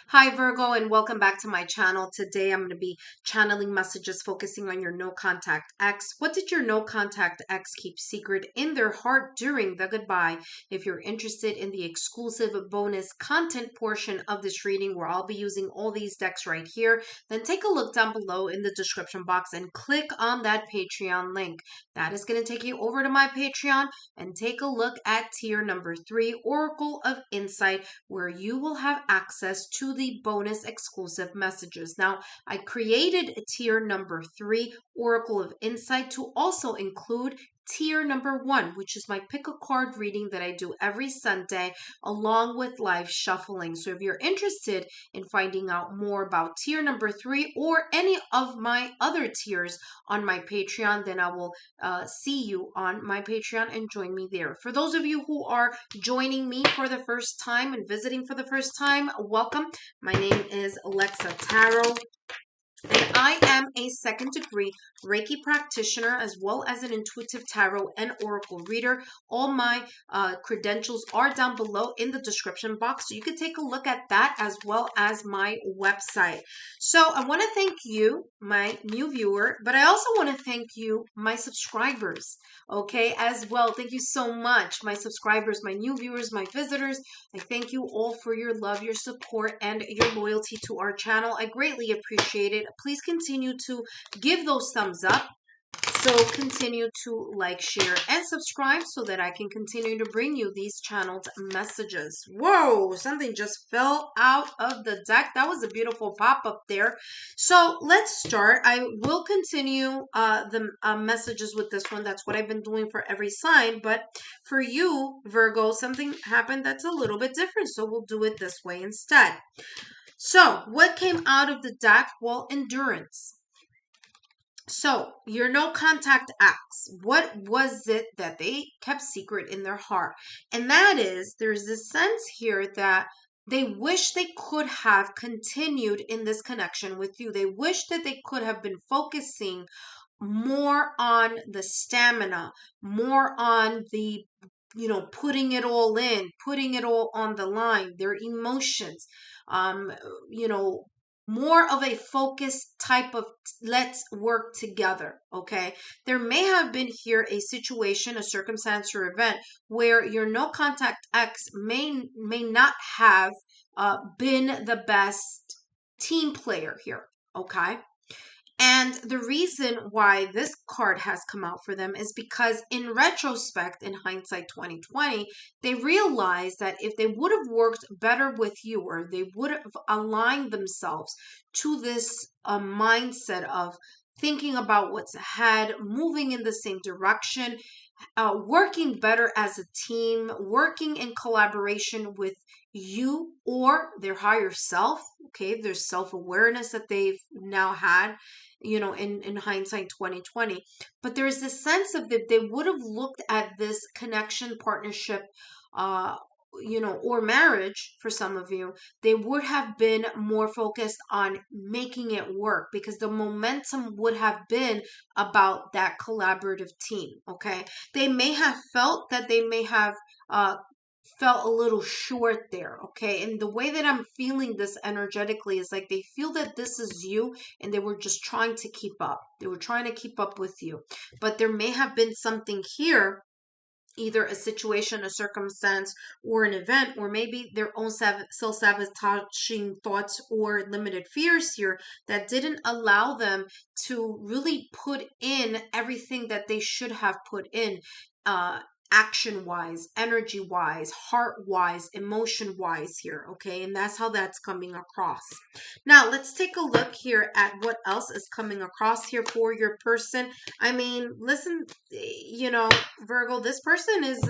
Hi Virgo, and welcome back to my channel. Today I'm going to be channeling messages focusing on your no contact ex. What did your no contact ex keep secret in their heart during the goodbye? If you're interested in the exclusive bonus content portion of this reading where I'll be using all these decks right here, then take a look down below in the description box and click on that Patreon link. That is going to take you over to my Patreon and take a look at tier number 3, Oracle of Insight, where you will have access to the bonus exclusive messages. Now, I created a tier number 3, Oracle of Insight, to also include tier number 1, which is my pick a card reading that I do every Sunday along with live shuffling. So if you're interested in finding out more about tier number 3 or any of my other tiers on my Patreon, then I will see you on my Patreon and join me there. For those of you who are joining me for the first time and visiting for the first time, welcome. My name is Alexa Tarot, and I am a second degree Reiki practitioner as well as an intuitive tarot and oracle reader. All my credentials are down below in the description box, so you can take a look at that as well as my website. So I want to thank you, my new viewer, but I also want to thank you, my subscribers, okay, as well. Thank you so much, my subscribers, my new viewers, my visitors. I thank you all for your love, your support, and your loyalty to our channel. I greatly appreciate it. Please continue to give those thumbs up. So continue to like, share, and subscribe so that I can continue to bring you these channeled messages. Whoa, something just fell out of the deck. That was a beautiful pop-up there. So let's start. I will continue the messages with this one. That's what I've been doing for every sign. But for you, Virgo, something happened that's a little bit different. So we'll do it this way instead. So what came out of the deck? Well, endurance. So, your no contact acts, what was it that they kept secret in their heart? And that is, there's this sense here that they wish they could have continued in this connection with you. They wish that they could have been focusing more on the stamina, more on the putting it all in, putting it all on the line, their emotions, um, you know, more of a focused type of let's work together. Okay. There may have been here a situation, a circumstance, or event where your no contact ex may not have been the best team player here. Okay. And the reason why this card has come out for them is because in retrospect, in hindsight 2020, they realized that if they would have worked better with you, or they would have aligned themselves to this mindset of thinking about what's ahead, moving in the same direction, working better as a team, working in collaboration with you or their higher self. Okay, there's self-awareness that they've now had, in hindsight 2020. But there's this sense of that they would have looked at this connection, partnership, uh, or marriage for some of you, they would have been more focused on making it work because the momentum would have been about that collaborative team. Okay. They may have felt that they may have felt a little short there. Okay. And the way that I'm feeling this energetically is like they feel that this is you and they were just trying to keep up. They were trying to keep up with you. But there may have been something here, either a situation, a circumstance, or an event, or maybe their own self-sabotaging thoughts or limited fears here that didn't allow them to really put in everything that they should have put in, action wise, energy wise, heart wise, emotion wise here. Okay. And that's how that's coming across. Now let's take a look here at what else is coming across here for your person. I mean, listen, Virgo, this person is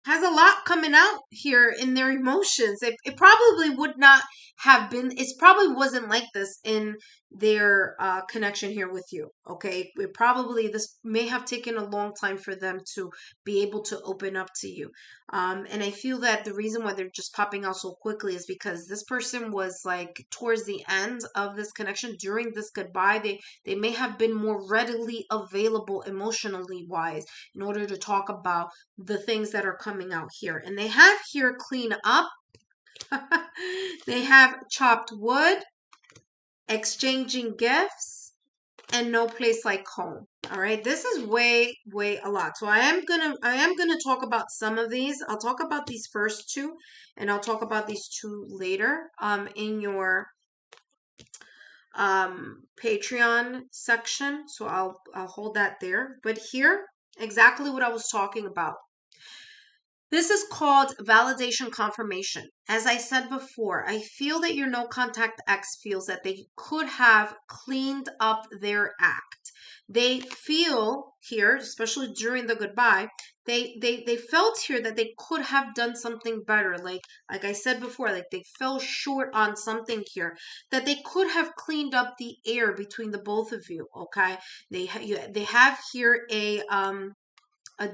has a lot coming out here in their emotions. It probably would not have been, it probably wasn't like this in their connection here with you. Okay. This may have taken a long time for them to be able to open up to you. And I feel that the reason why they're just popping out so quickly is because this person was like towards the end of this connection during this goodbye. They may have been more readily available emotionally wise in order to talk about the things that are coming out here. And they have here clean up. They have chopped wood, exchanging gifts, and no place like home. All right, this is way a lot. So I am gonna talk about some of these. I'll talk about these first two, and I'll talk about these two later in your Patreon section. So I'll hold that there. But here, exactly what I was talking about. This is called validation confirmation. As I said before, I feel that your no contact ex feels that they could have cleaned up their act. They feel here, especially during the goodbye, they felt here that they could have done something better. Like I said before, like they fell short on something here, that they could have cleaned up the air between the both of you. Okay, they have here a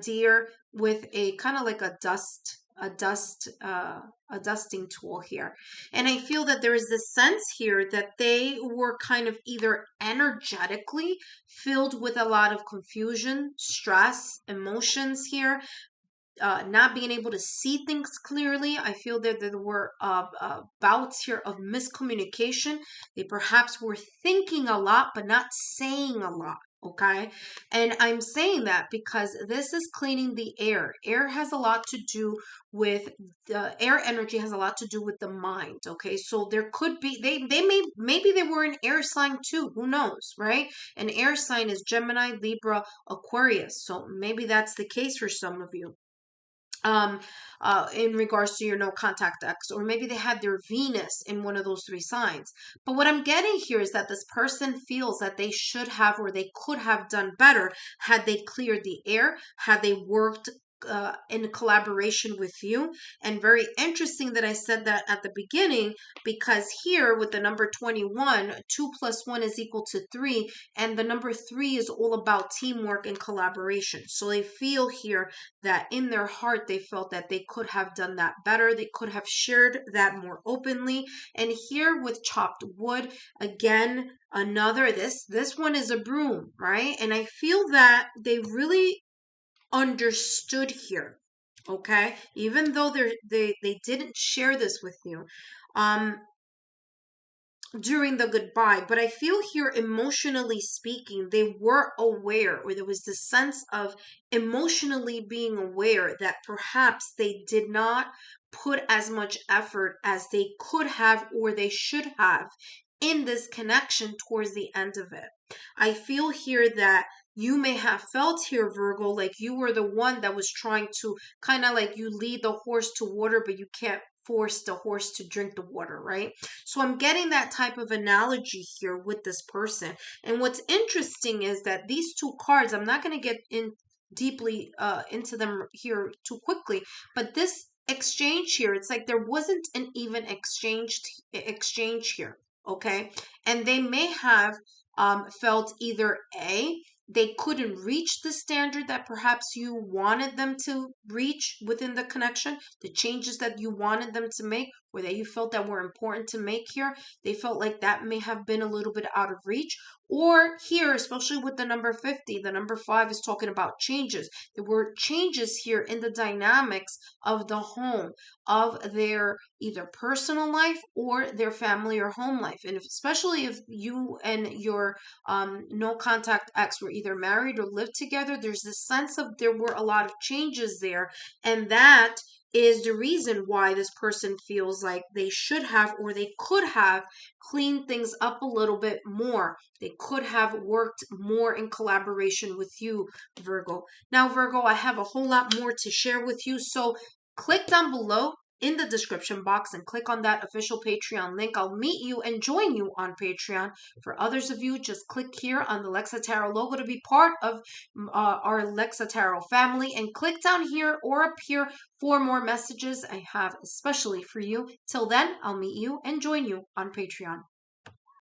deer with a kind of like a dusting tool here. And I feel that there is this sense here that they were kind of either energetically filled with a lot of confusion, stress, emotions here, not being able to see things clearly. I feel that there were bouts here of miscommunication. They perhaps were thinking a lot, but not saying a lot. Okay. And I'm saying that because this is cleaning the air. Air has a lot to do with the air energy has a lot to do with the mind. Okay. So there could be, maybe they were an air sign too. Who knows? Right. An air sign is Gemini, Libra, Aquarius. So maybe that's the case for some of you um in regards to your no contact ex, or maybe they had their Venus in one of those three signs. But what I'm getting here is that this person feels that they should have, or they could have done better had they cleared the air, had they worked in collaboration with you. And very interesting that I said that at the beginning, because here with the number 21, 2 plus 1 is equal to 3, and the number 3 is all about teamwork and collaboration. So they feel here that in their heart they felt that they could have done that better, they could have shared that more openly. And here with chopped wood, again, another, this one is a broom, right? And I feel that they really understood here, okay, even though they didn't share this with you during the goodbye. But I feel here, emotionally speaking, they were aware, or there was this sense of emotionally being aware that perhaps they did not put as much effort as they could have, or they should have, in this connection towards the end of it. I feel here that you may have felt here, Virgo, like you were the one that was trying to kind of like you lead the horse to water, but you can't force the horse to drink the water, right? So I'm getting that type of analogy here with this person. And what's interesting is that these two cards, I'm not going to get in deeply into them here too quickly, but this exchange here, it's like there wasn't an even exchange here, okay? And they may have felt either A, they couldn't reach the standard that perhaps you wanted them to reach within the connection, the changes that you wanted them to make, or that you felt that were important to make here. They felt like that may have been a little bit out of reach. Or here, especially with the number 50, the number 5 is talking about changes. There were changes here in the dynamics of the home, of their either personal life or their family or home life. And especially if you and your no contact ex were either married or lived together, there's this sense of there were a lot of changes there. And that is the reason why this person feels like they should have, or they could have, cleaned things up a little bit more. They could have worked more in collaboration with you, Virgo. Now, Virgo, I have a whole lot more to share with you. So click down below in the description box and click on that official Patreon link. I'll meet you and join you on Patreon. For others of you, just click here on the Lexa Tarot logo to be part of our Lexa Tarot family, and click down here or up here for more messages I have especially for you. Till then, I'll meet you and join you on Patreon.